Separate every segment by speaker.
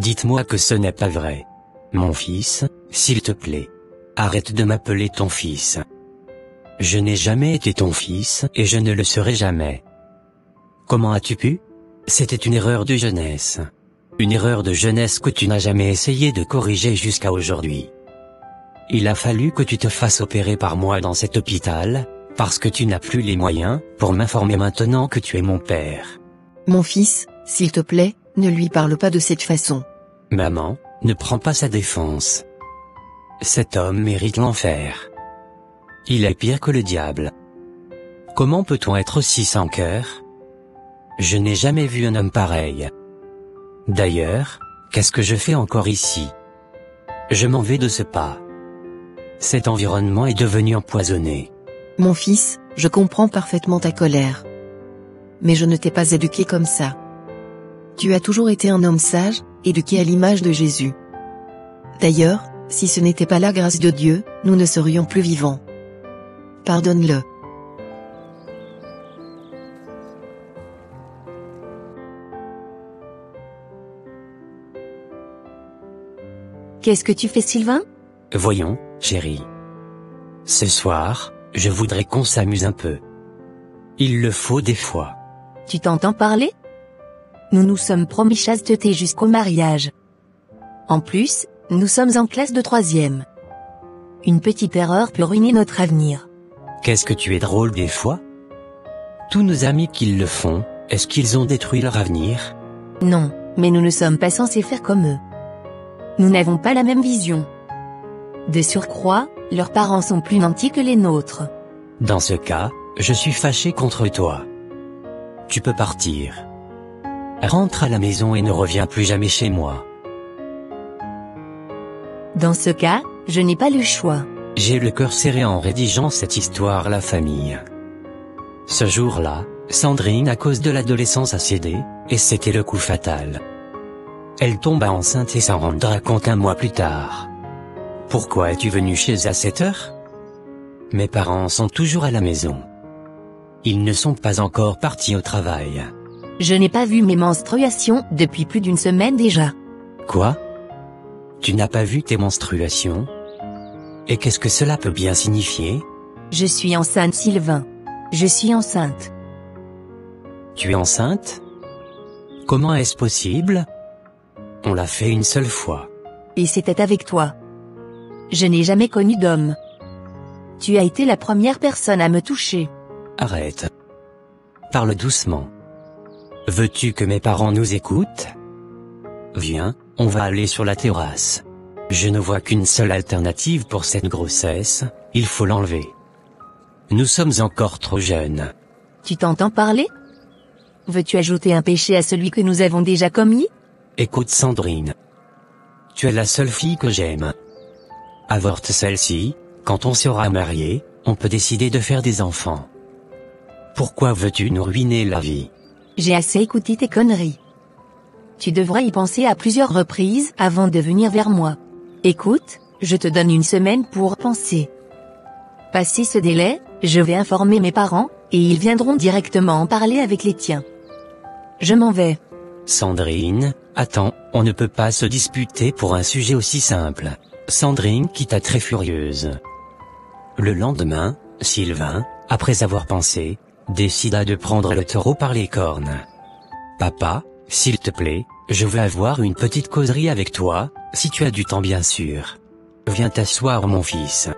Speaker 1: Dites-moi que ce n'est pas vrai. Mon fils, s'il te plaît. Arrête de m'appeler ton fils. Je n'ai jamais été ton fils et je ne le serai jamais. Comment as-tu pu? C'était une erreur de jeunesse. Une erreur de jeunesse que tu n'as jamais essayé de corriger jusqu'à aujourd'hui. Il a fallu que tu te fasses opérer par moi dans cet hôpital, parce que tu n'as plus les moyens pour m'informer maintenant que tu es mon père.
Speaker 2: Mon fils, s'il te plaît, ne lui parle pas de cette façon.
Speaker 1: Maman, ne prends pas sa défense. Cet homme mérite l'enfer. Il est pire que le diable. Comment peut-on être si sans cœur? Je n'ai jamais vu un homme pareil. D'ailleurs, qu'est-ce que je fais encore ici? Je m'en vais de ce pas. Cet environnement est devenu empoisonné.
Speaker 2: Mon fils, je comprends parfaitement ta colère. Mais je ne t'ai pas éduqué comme ça. Tu as toujours été un homme sage, éduqué à l'image de Jésus. D'ailleurs, si ce n'était pas la grâce de Dieu, nous ne serions plus vivants. Pardonne-le.
Speaker 3: Qu'est-ce que tu fais, Sylvain?
Speaker 1: Voyons, chérie. Ce soir, je voudrais qu'on s'amuse un peu. Il le faut des fois.
Speaker 3: Tu t'entends parler? Nous nous sommes promis chasteté jusqu'au mariage. En plus, nous sommes en classe de 3e. Une petite erreur peut ruiner notre avenir.
Speaker 1: Qu'est-ce que tu es drôle des fois? Tous nos amis qui le font, est-ce qu'ils ont détruit leur avenir?
Speaker 3: Non, mais nous ne sommes pas censés faire comme eux. Nous n'avons pas la même vision. De surcroît, leurs parents sont plus nantis que les nôtres.
Speaker 1: Dans ce cas, je suis fâché contre toi. Tu peux partir. Rentre à la maison et ne reviens plus jamais chez moi.
Speaker 3: Dans ce cas, je n'ai pas le choix.
Speaker 1: J'ai le cœur serré en rédigeant cette histoire à la famille. Ce jour-là, Sandrine à cause de l'adolescence a cédé, et c'était le coup fatal. Elle tomba enceinte et s'en rendra compte un mois plus tard. Pourquoi es-tu venu chez eux à cette heure? Mes parents sont toujours à la maison. Ils ne sont pas encore partis au travail.
Speaker 3: Je n'ai pas vu mes menstruations depuis plus d'une semaine déjà.
Speaker 1: Quoi? Tu n'as pas vu tes menstruations? Et qu'est-ce que cela peut bien signifier?
Speaker 3: Je suis enceinte, Sylvain. Je suis enceinte.
Speaker 1: Tu es enceinte? Comment est-ce possible? On l'a fait une seule fois.
Speaker 3: Et c'était avec toi. Je n'ai jamais connu d'homme. Tu as été la première personne à me toucher.
Speaker 1: Arrête. Parle doucement. Veux-tu que mes parents nous écoutent? Viens, on va aller sur la terrasse. Je ne vois qu'une seule alternative pour cette grossesse, il faut l'enlever. Nous sommes encore trop jeunes.
Speaker 3: Tu t'entends parler? Veux-tu ajouter un péché à celui que nous avons déjà commis?
Speaker 1: Écoute Sandrine. Tu es la seule fille que j'aime. Avorte celle-ci, quand on sera mariés, on peut décider de faire des enfants. Pourquoi veux-tu nous ruiner la vie?
Speaker 3: J'ai assez écouté tes conneries. Tu devrais y penser à plusieurs reprises avant de venir vers moi. Écoute, je te donne une semaine pour penser. Passé ce délai, je vais informer mes parents, et ils viendront directement en parler avec les tiens. Je m'en vais.
Speaker 1: Sandrine, attends, on ne peut pas se disputer pour un sujet aussi simple. Sandrine quitta très furieuse. Le lendemain, Sylvain, après avoir pensé, décida de prendre le taureau par les cornes. Papa, s'il te plaît, je veux avoir une petite causerie avec toi, si tu as du temps bien sûr. Viens t'asseoir mon fils.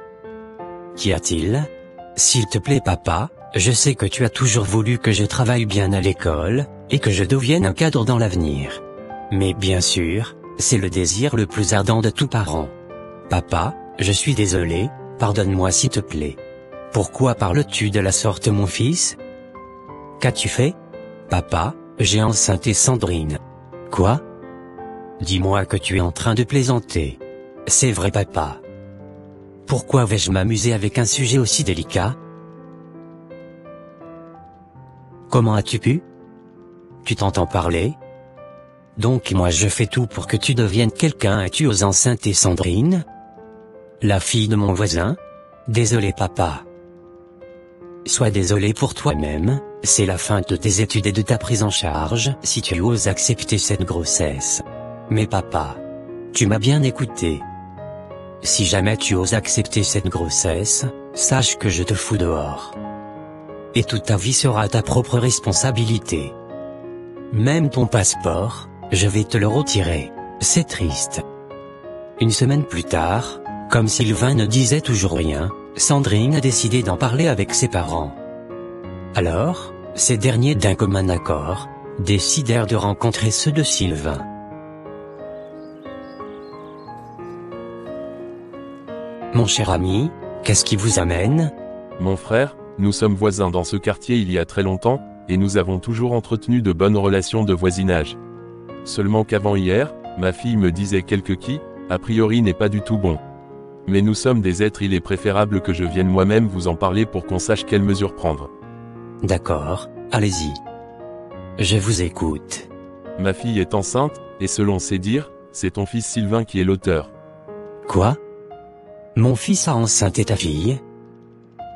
Speaker 1: Qu'y a-t-il? S'il te plaît papa, je sais que tu as toujours voulu que je travaille bien à l'école, et que je devienne un cadre dans l'avenir. Mais bien sûr, c'est le désir le plus ardent de tout parent. Papa, je suis désolé, pardonne-moi s'il te plaît. Pourquoi parles-tu de la sorte mon fils? Qu'as-tu fait? Papa, j'ai enceinté Sandrine. Quoi? Dis-moi que tu es en train de plaisanter. C'est vrai papa. Pourquoi vais-je m'amuser avec un sujet aussi délicat? Comment as-tu pu? Tu t'entends parler? Donc moi je fais tout pour que tu deviennes quelqu'un et tu oses enceinter Sandrine? La fille de mon voisin? Désolé papa. Sois désolé pour toi-même, c'est la fin de tes études et de ta prise en charge si tu oses accepter cette grossesse. Mais papa, tu m'as bien écouté. Si jamais tu oses accepter cette grossesse, sache que je te fous dehors. Et toute ta vie sera ta propre responsabilité. Même ton passeport, je vais te le retirer. C'est triste. Une semaine plus tard, comme Sylvain ne disait toujours rien, Sandrine a décidé d'en parler avec ses parents. Alors, ces derniers d'un commun accord, décidèrent de rencontrer ceux de Sylvain. Mon cher ami, qu'est-ce qui vous amène?
Speaker 4: Mon frère, nous sommes voisins dans ce quartier il y a très longtemps, et nous avons toujours entretenu de bonnes relations de voisinage. Seulement qu'avant hier, ma fille me disait quelque qui, a priori n'est pas du tout bon. Mais nous sommes des êtres, il est préférable que je vienne moi-même vous en parler pour qu'on sache quelles mesures prendre.
Speaker 1: D'accord, allez-y. Je vous écoute.
Speaker 4: Ma fille est enceinte, et selon ses dires, c'est ton fils Sylvain qui est l'auteur.
Speaker 1: Quoi? Mon fils a enceinte ta fille?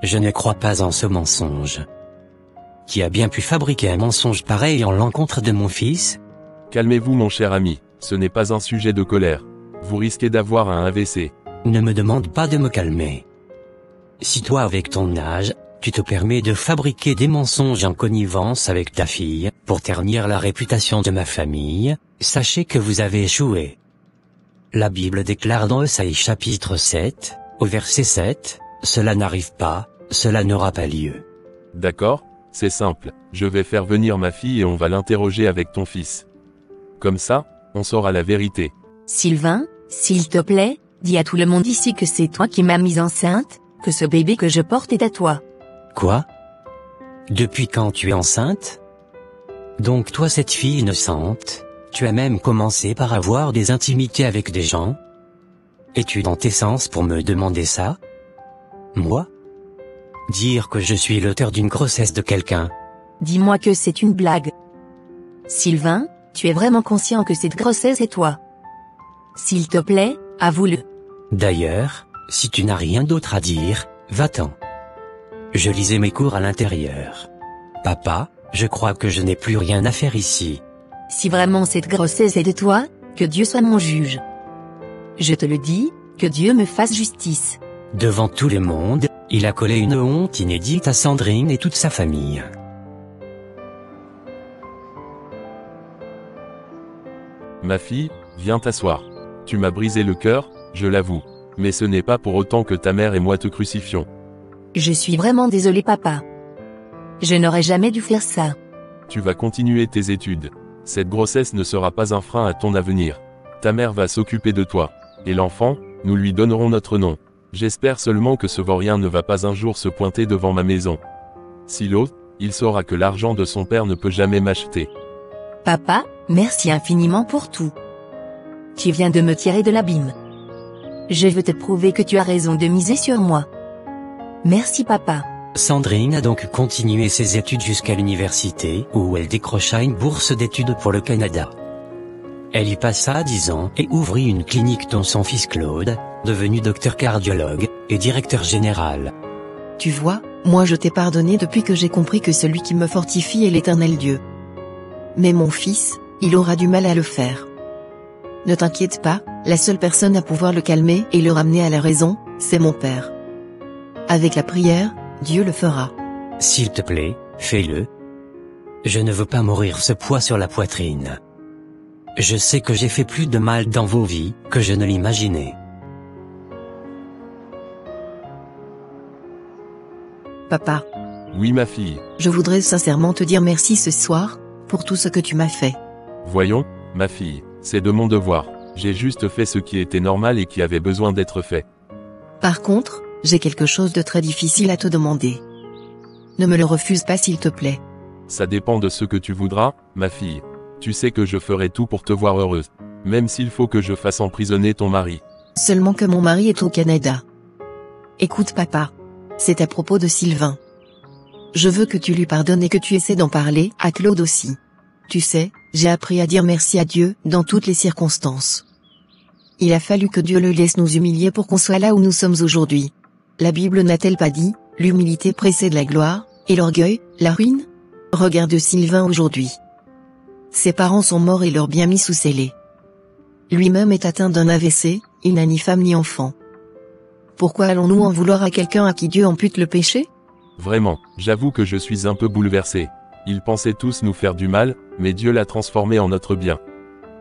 Speaker 1: Je ne crois pas en ce mensonge. Qui a bien pu fabriquer un mensonge pareil en l'encontre de mon fils?
Speaker 4: Calmez-vous mon cher ami, ce n'est pas un sujet de colère. Vous risquez d'avoir un AVC.
Speaker 1: Ne me demande pas de me calmer. Si toi avec ton âge, tu te permets de fabriquer des mensonges en connivence avec ta fille, pour ternir la réputation de ma famille, sachez que vous avez échoué. La Bible déclare dans Esaïe chapitre 7, au verset 7, « Cela n'arrive pas, cela n'aura pas lieu. »
Speaker 4: D'accord, c'est simple, je vais faire venir ma fille et on va l'interroger avec ton fils. Comme ça, on saura la vérité.
Speaker 3: Sylvain, s'il te plaît, dis à tout le monde ici que c'est toi qui m'as mise enceinte, que ce bébé que je porte est à toi.
Speaker 1: Quoi? Depuis quand tu es enceinte? Donc toi cette fille innocente, tu as même commencé par avoir des intimités avec des gens? Es-tu dans tes sens pour me demander ça? Moi? Dire que je suis l'auteur d'une grossesse de quelqu'un?
Speaker 3: Dis-moi que c'est une blague. Sylvain, tu es vraiment conscient que cette grossesse est toi? S'il te plaît, avoue-le.
Speaker 1: D'ailleurs, si tu n'as rien d'autre à dire, va-t'en. Je lisais mes cours à l'intérieur. Papa, je crois que je n'ai plus rien à faire ici.
Speaker 3: Si vraiment cette grossesse est de toi, que Dieu soit mon juge. Je te le dis, que Dieu me fasse justice.
Speaker 1: Devant tout le monde, il a collé une honte inédite à Sandrine et toute sa famille.
Speaker 4: Ma fille, viens t'asseoir. Tu m'as brisé le cœur, je l'avoue. Mais ce n'est pas pour autant que ta mère et moi te crucifions.
Speaker 3: Je suis vraiment désolé papa. Je n'aurais jamais dû faire ça.
Speaker 4: Tu vas continuer tes études. Cette grossesse ne sera pas un frein à ton avenir. Ta mère va s'occuper de toi. Et l'enfant, nous lui donnerons notre nom. J'espère seulement que ce vaurien ne va pas un jour se pointer devant ma maison. Si l'autre, il saura que l'argent de son père ne peut jamais m'acheter.
Speaker 3: Papa, merci infiniment pour tout. Tu viens de me tirer de l'abîme. Je veux te prouver que tu as raison de miser sur moi. Merci papa.
Speaker 1: Sandrine a donc continué ses études jusqu'à l'université, où elle décrocha une bourse d'études pour le Canada. Elle y passa 10 ans et ouvrit une clinique dont son fils Claude, devenu docteur cardiologue, est directeur général.
Speaker 2: Tu vois, moi je t'ai pardonné depuis que j'ai compris que celui qui me fortifie est l'Éternel Dieu. Mais mon fils, il aura du mal à le faire. Ne t'inquiète pas, la seule personne à pouvoir le calmer et le ramener à la raison, c'est mon Père. Avec la prière, Dieu le fera.
Speaker 1: S'il te plaît, fais-le. Je ne veux pas mourir ce poids sur la poitrine. Je sais que j'ai fait plus de mal dans vos vies que je ne l'imaginais.
Speaker 2: Papa,
Speaker 4: Oui ma fille.
Speaker 2: je voudrais sincèrement te dire merci ce soir, pour tout ce que tu m'as fait.
Speaker 4: Voyons, ma fille, c'est de mon devoir. J'ai juste fait ce qui était normal et qui avait besoin d'être fait.
Speaker 2: Par contre, j'ai quelque chose de très difficile à te demander. Ne me le refuse pas s'il te plaît.
Speaker 4: Ça dépend de ce que tu voudras, ma fille. Tu sais que je ferai tout pour te voir heureuse. Même s'il faut que je fasse emprisonner ton mari.
Speaker 2: Seulement que mon mari est au Canada. Écoute papa. C'est à propos de Sylvain. Je veux que tu lui pardonnes et que tu essaies d'en parler à Claude aussi. Tu sais, j'ai appris à dire merci à Dieu dans toutes les circonstances. Il a fallu que Dieu le laisse nous humilier pour qu'on soit là où nous sommes aujourd'hui. La Bible n'a-t-elle pas dit, l'humilité précède la gloire, et l'orgueil, la ruine? Regarde Sylvain aujourd'hui. Ses parents sont morts et leur bien mis sous scellé. Lui-même est atteint d'un AVC, il n'a ni femme ni enfant. Pourquoi allons-nous en vouloir à quelqu'un à qui Dieu ampute le péché?
Speaker 4: Vraiment, j'avoue que je suis un peu bouleversé. Ils pensaient tous nous faire du mal, mais Dieu l'a transformé en notre bien.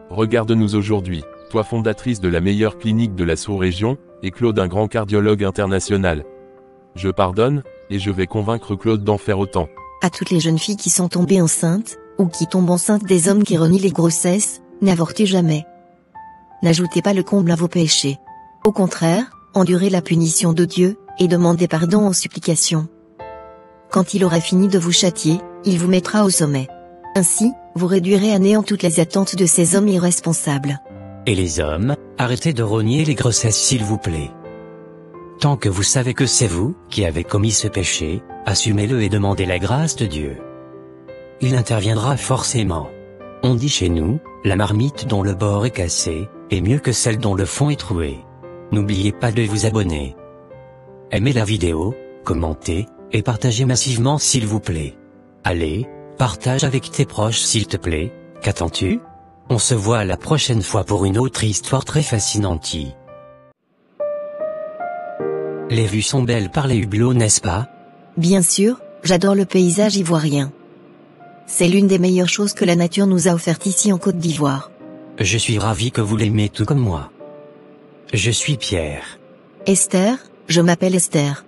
Speaker 4: Regarde-nous aujourd'hui, toi fondatrice de la meilleure clinique de la sous-région, et Claude un grand cardiologue international. Je pardonne, et je vais convaincre Claude d'en faire autant.
Speaker 2: À toutes les jeunes filles qui sont tombées enceintes, ou qui tombent enceintes des hommes qui renient les grossesses, n'avortez jamais. N'ajoutez pas le comble à vos péchés. Au contraire, endurez la punition de Dieu, et demandez pardon en supplication. Quand il aura fini de vous châtier, il vous mettra au sommet. Ainsi, vous réduirez à néant toutes les attentes de ces hommes irresponsables.
Speaker 1: Et les hommes, arrêtez de rogner les grossesses s'il vous plaît. Tant que vous savez que c'est vous qui avez commis ce péché, assumez-le et demandez la grâce de Dieu. Il interviendra forcément. On dit chez nous, la marmite dont le bord est cassé, est mieux que celle dont le fond est troué. N'oubliez pas de vous abonner. Aimez la vidéo, commentez, et partagez massivement s'il vous plaît. Allez, partage avec tes proches s'il te plaît, qu'attends-tu? On se voit la prochaine fois pour une autre histoire très fascinante. Les vues sont belles par les hublots, n'est-ce pas?
Speaker 2: Bien sûr, j'adore le paysage ivoirien. C'est l'une des meilleures choses que la nature nous a offertes ici en Côte d'Ivoire.
Speaker 1: Je suis ravi que vous l'aimez tout comme moi. Je suis Pierre.
Speaker 2: Esther, je m'appelle Esther.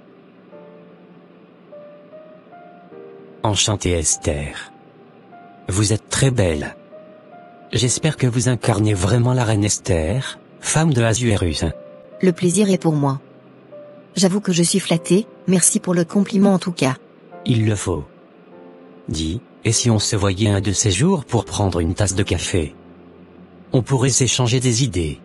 Speaker 1: Enchanté Esther. Vous êtes très belle. J'espère que vous incarnez vraiment la reine Esther, femme de Ahasuérus.
Speaker 2: Le plaisir est pour moi. J'avoue que je suis flattée, merci pour le compliment en tout cas.
Speaker 1: Il le faut. Dis, et si on se voyait un de ces jours pour prendre une tasse de café? On pourrait s'échanger des idées.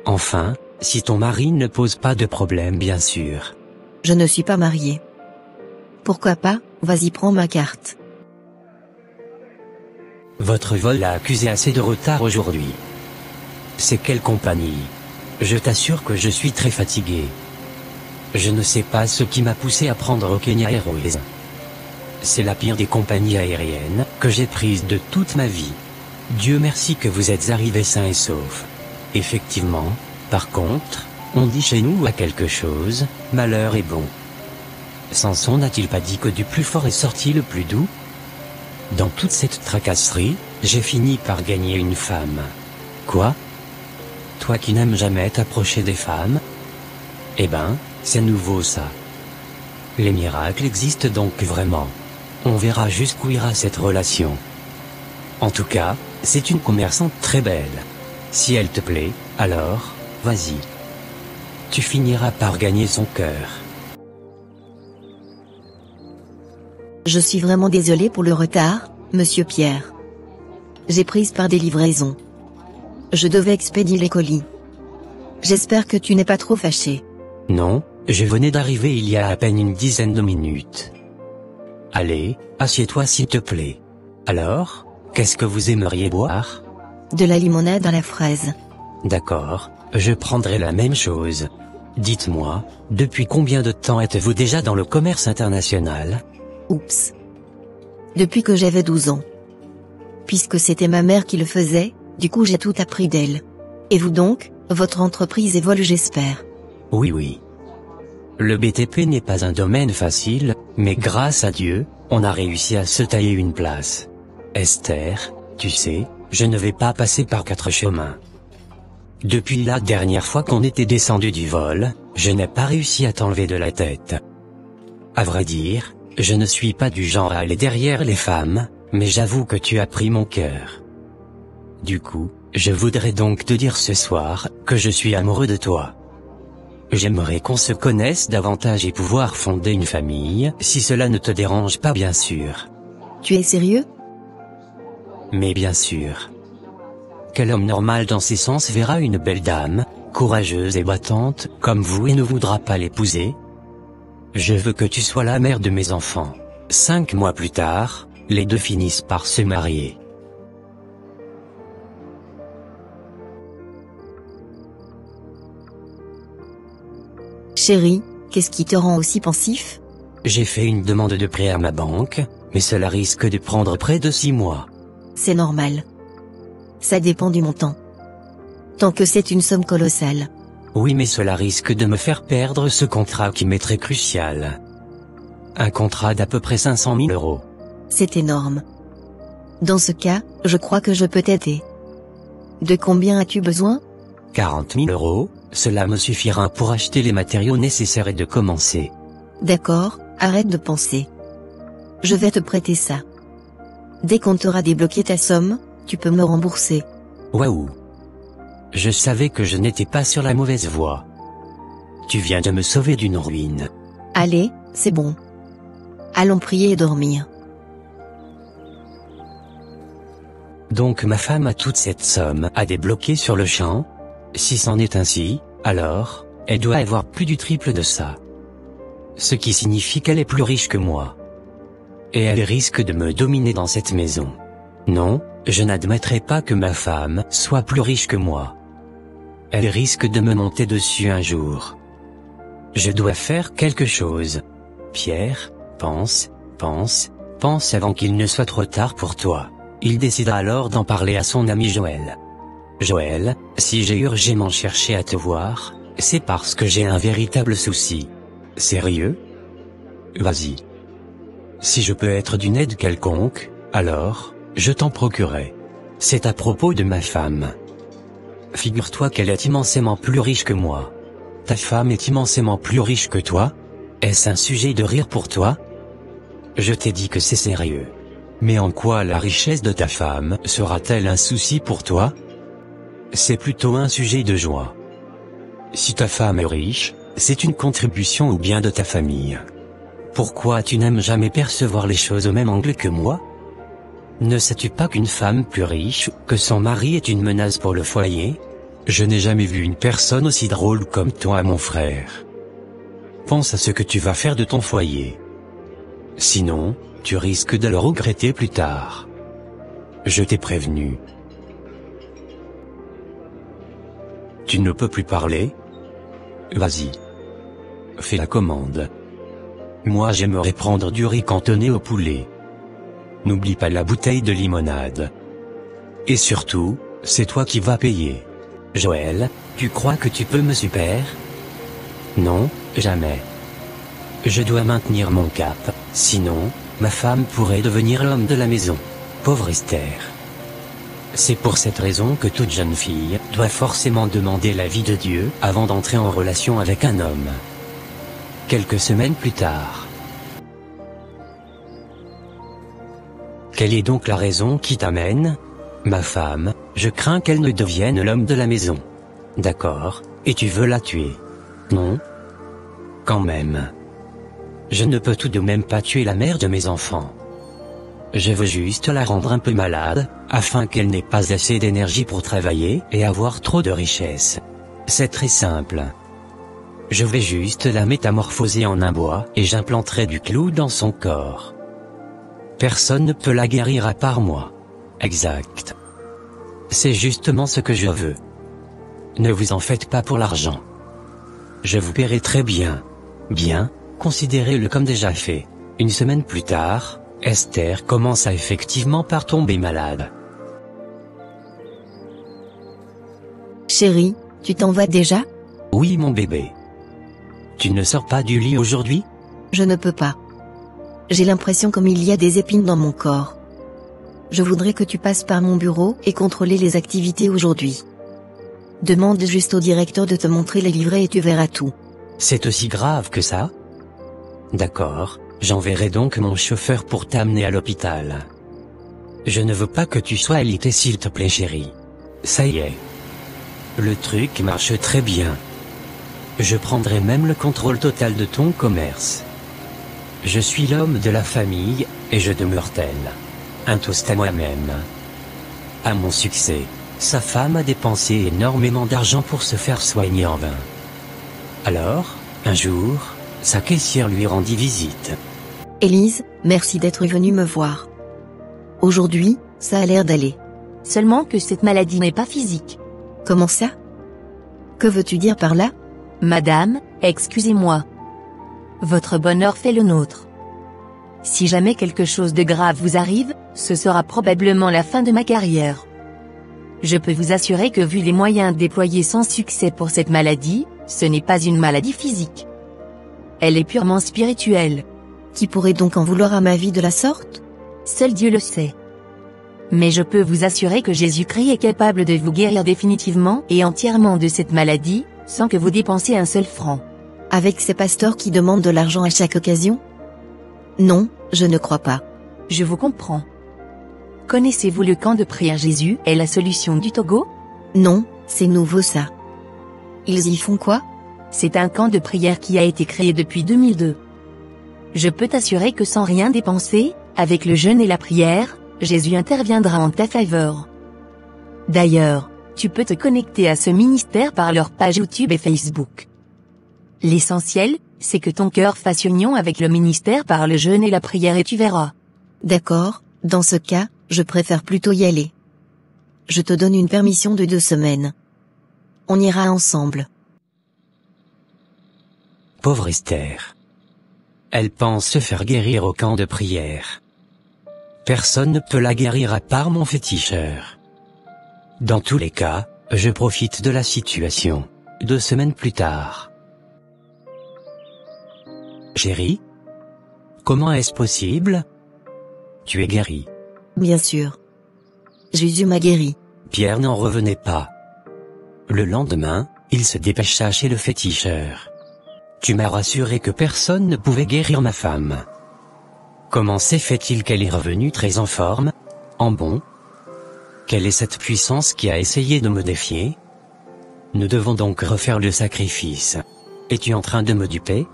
Speaker 1: Enfin, si ton mari ne pose pas de problème bien sûr.
Speaker 2: Je ne suis pas mariée. Pourquoi pas, vas-y prends ma carte.
Speaker 1: Votre vol a accusé assez de retard aujourd'hui. C'est quelle compagnie? Je t'assure que je suis très fatigué. Je ne sais pas ce qui m'a poussé à prendre Kenya Airways. C'est la pire des compagnies aériennes que j'ai prises de toute ma vie. Dieu merci que vous êtes arrivés sains et saufs. Effectivement, par contre, on dit chez nous à quelque chose, malheur est bon. Samson n'a-t-il pas dit que du plus fort est sorti le plus doux? Dans toute cette tracasserie, j'ai fini par gagner une femme. Quoi? Toi qui n'aimes jamais t'approcher des femmes? Eh ben, c'est nouveau ça. Les miracles existent donc vraiment. On verra jusqu'où ira cette relation. En tout cas, c'est une commerçante très belle. Si elle te plaît, alors, vas-y. Tu finiras par gagner son cœur.
Speaker 2: Je suis vraiment désolée pour le retard, monsieur Pierre. J'ai prise par des livraisons. Je devais expédier les colis. J'espère que tu n'es pas trop fâché.
Speaker 1: Non, je venais d'arriver il y a à peine une dizaine de minutes. Allez, assieds-toi s'il te plaît. Alors, qu'est-ce que vous aimeriez boire?
Speaker 2: De la limonade à la fraise.
Speaker 1: D'accord, je prendrai la même chose. Dites-moi, depuis combien de temps êtes-vous déjà dans le commerce international?
Speaker 2: Oups. Depuis que j'avais 12 ans. Puisque c'était ma mère qui le faisait, du coup j'ai tout appris d'elle. Et vous donc, votre entreprise évolue j'espère.
Speaker 1: Oui. Le BTP n'est pas un domaine facile, mais grâce à Dieu, on a réussi à se tailler une place. Esther, tu sais, je ne vais pas passer par 4 chemins. Depuis la dernière fois qu'on était descendu du vol, je n'ai pas réussi à t'enlever de la tête. À vrai dire, je ne suis pas du genre à aller derrière les femmes, mais j'avoue que tu as pris mon cœur. Du coup, je voudrais donc te dire ce soir, que je suis amoureux de toi. J'aimerais qu'on se connaisse davantage et pouvoir fonder une famille, si cela ne te dérange pas bien sûr.
Speaker 2: Tu es sérieux?
Speaker 1: Mais bien sûr. Quel homme normal dans ses sens verra une belle dame, courageuse et battante, comme vous et ne voudra pas l'épouser? Je veux que tu sois la mère de mes enfants. 5 mois plus tard, les deux finissent par se marier.
Speaker 2: Chérie, qu'est-ce qui te rend aussi pensif?
Speaker 1: J'ai fait une demande de prêt à ma banque, mais cela risque de prendre près de 6 mois.
Speaker 2: C'est normal. Ça dépend du montant. tant que c'est une somme colossale.
Speaker 1: Oui, mais cela risque de me faire perdre ce contrat qui m'est très crucial. Un contrat d'à peu près 500 000 euros.
Speaker 2: C'est énorme. Dans ce cas, je crois que je peux t'aider. De combien as-tu besoin?
Speaker 1: 40 000 euros, cela me suffira pour acheter les matériaux nécessaires et de commencer.
Speaker 2: D'accord, arrête de penser. Je vais te prêter ça. Dès qu'on t'aura débloqué ta somme, tu peux me rembourser.
Speaker 1: Waouh! Je savais que je n'étais pas sur la mauvaise voie. Tu viens de me sauver d'une ruine.
Speaker 2: Allez, c'est bon. Allons prier et dormir.
Speaker 1: Donc ma femme a toute cette somme à débloquer sur le champ? Si c'en est ainsi, alors, elle doit avoir plus du triple de ça. Ce qui signifie qu'elle est plus riche que moi. Et elle risque de me dominer dans cette maison. Non, je n'admettrai pas que ma femme soit plus riche que moi. Elle risque de me monter dessus un jour. Je dois faire quelque chose. Pierre, pense avant qu'il ne soit trop tard pour toi. Il décida alors d'en parler à son ami Joël. Joël, si j'ai urgemment cherché à te voir, c'est parce que j'ai un véritable souci. Sérieux? Vas-y. Si je peux être d'une aide quelconque, alors, je t'en procurerai. C'est à propos de ma femme. Figure-toi qu'elle est immensément plus riche que moi. Ta femme est immensément plus riche que toi? Est-ce un sujet de rire pour toi? Je t'ai dit que c'est sérieux. Mais en quoi la richesse de ta femme sera-t-elle un souci pour toi? C'est plutôt un sujet de joie. Si ta femme est riche, c'est une contribution au bien de ta famille. Pourquoi tu n'aimes jamais percevoir les choses au même angle que moi? Ne sais-tu pas qu'une femme plus riche que son mari est une menace pour le foyer? Je n'ai jamais vu une personne aussi drôle comme toi, mon frère. Pense à ce que tu vas faire de ton foyer. Sinon, tu risques de le regretter plus tard. Je t'ai prévenu. Tu ne peux plus parler? Vas-y. Fais la commande. Moi j'aimerais prendre du riz cantonné au poulet. N'oublie pas la bouteille de limonade. Et surtout, c'est toi qui vas payer. Joël, tu crois que tu peux me super? Non, jamais. Je dois maintenir mon cap, sinon, ma femme pourrait devenir l'homme de la maison. Pauvre Esther. C'est pour cette raison que toute jeune fille doit forcément demander l'avis de Dieu avant d'entrer en relation avec un homme. Quelques semaines plus tard. Quelle est donc la raison qui t'amène? Ma femme, je crains qu'elle ne devienne l'homme de la maison. D'accord, et tu veux la tuer? Non? Quand même. Je ne peux tout de même pas tuer la mère de mes enfants. Je veux juste la rendre un peu malade, afin qu'elle n'ait pas assez d'énergie pour travailler et avoir trop de richesses. C'est très simple. Je vais juste la métamorphoser en un bois et j'implanterai du clou dans son corps. Personne ne peut la guérir à part moi. Exact. C'est justement ce que je veux. Ne vous en faites pas pour l'argent. Je vous paierai très bien. Bien, considérez-le comme déjà fait. Une semaine plus tard, Esther commença effectivement par tomber malade.
Speaker 2: Chérie, tu t'en vas déjà?
Speaker 1: Oui mon bébé. Tu ne sors pas du lit aujourd'hui?
Speaker 2: Je ne peux pas. J'ai l'impression comme il y a des épines dans mon corps. Je voudrais que tu passes par mon bureau et contrôler les activités aujourd'hui. Demande juste au directeur de te montrer les livrets et tu verras tout.
Speaker 1: C'est aussi grave que ça? D'accord, j'enverrai donc mon chauffeur pour t'amener à l'hôpital. Je ne veux pas que tu sois alité s'il te plaît chérie. Ça y est. Le truc marche très bien. Je prendrai même le contrôle total de ton commerce. Je suis l'homme de la famille, et je demeure tel. Un toast à moi-même. À mon succès, sa femme a dépensé énormément d'argent pour se faire soigner en vain. Alors, un jour, sa caissière lui rendit visite.
Speaker 2: Élise, merci d'être venue me voir. Aujourd'hui, ça a l'air d'aller.
Speaker 3: Seulement que cette maladie n'est pas physique.
Speaker 2: Comment ça? Que veux-tu dire par là?
Speaker 3: Madame, excusez-moi. Votre bonheur fait le nôtre. Si jamais quelque chose de grave vous arrive, ce sera probablement la fin de ma carrière. Je peux vous assurer que vu les moyens déployés sans succès pour cette maladie, ce n'est pas une maladie physique. Elle est purement spirituelle.
Speaker 2: Qui pourrait donc en vouloir à ma vie de la sorte?
Speaker 3: Seul Dieu le sait. Mais je peux vous assurer que Jésus-Christ est capable de vous guérir définitivement et entièrement de cette maladie, sans que vous dépensiez un seul franc.
Speaker 2: Avec ces pasteurs qui demandent de l'argent à chaque occasion? Non, je ne crois pas.
Speaker 3: Je vous comprends. Connaissez-vous le camp de prière Jésus est la solution du Togo?
Speaker 2: Non, c'est nouveau ça. Ils y font quoi?
Speaker 3: C'est un camp de prière qui a été créé depuis 2002. Je peux t'assurer que sans rien dépenser, avec le jeûne et la prière, Jésus interviendra en ta faveur. D'ailleurs, tu peux te connecter à ce ministère par leur page YouTube et Facebook. L'essentiel, c'est que ton cœur fasse union avec le ministère par le jeûne et la prière et tu verras.
Speaker 2: D'accord, dans ce cas, je préfère plutôt y aller. Je te donne une permission de 2 semaines. On ira ensemble.
Speaker 1: Pauvre Esther. Elle pense se faire guérir au camp de prière. Personne ne peut la guérir à part mon féticheur. Dans tous les cas, je profite de la situation. 2 semaines plus tard. Chérie? Comment est-ce possible? Tu es guérie.
Speaker 2: Bien sûr. Jésus m'a guéri.
Speaker 1: Pierre n'en revenait pas. Le lendemain, il se dépêcha chez le féticheur. Tu m'as rassuré que personne ne pouvait guérir ma femme. Comment s'est fait-il qu'elle est revenue très en forme, en bon? Quelle est cette puissance qui a essayé de me défier? Nous devons donc refaire le sacrifice. Es-tu en train de me duper?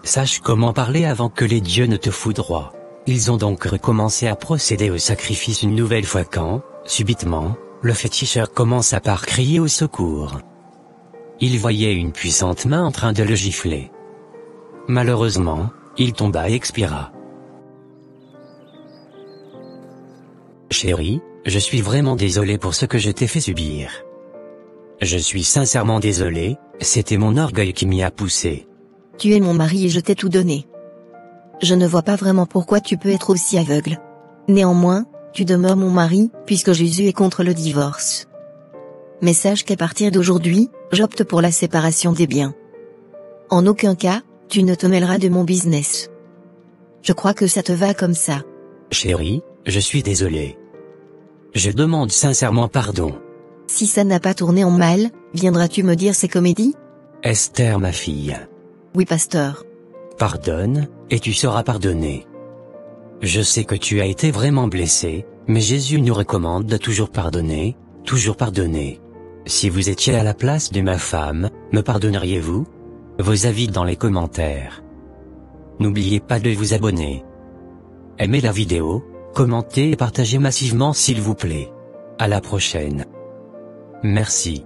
Speaker 1: Sache comment parler avant que les dieux ne te foudroient. Ils ont donc recommencé à procéder au sacrifice une nouvelle fois quand, subitement, le féticheur commença par crier au secours. Il voyait une puissante main en train de le gifler. Malheureusement, il tomba et expira. Chérie, je suis vraiment désolé pour ce que je t'ai fait subir. Je suis sincèrement désolé, c'était mon orgueil qui m'y a poussé.
Speaker 2: Tu es mon mari et je t'ai tout donné. Je ne vois pas vraiment pourquoi tu peux être aussi aveugle. Néanmoins, tu demeures mon mari, puisque Jésus est contre le divorce. Mais sache qu'à partir d'aujourd'hui, j'opte pour la séparation des biens. En aucun cas, tu ne te mêleras de mon business. Je crois que ça te va comme ça.
Speaker 1: Chérie, je suis désolé. Je demande sincèrement pardon.
Speaker 2: Si ça n'a pas tourné en mal, viendras-tu me dire ces comédies?
Speaker 1: Esther ma fille.
Speaker 2: Oui pasteur.
Speaker 1: Pardonne, et tu seras pardonné. Je sais que tu as été vraiment blessé, mais Jésus nous recommande de toujours pardonner, toujours pardonner. Si vous étiez à la place de ma femme, me pardonneriez-vous? Vos avis dans les commentaires. N'oubliez pas de vous abonner. Aimez la vidéo, commentez et partagez massivement s'il vous plaît. À la prochaine. Merci.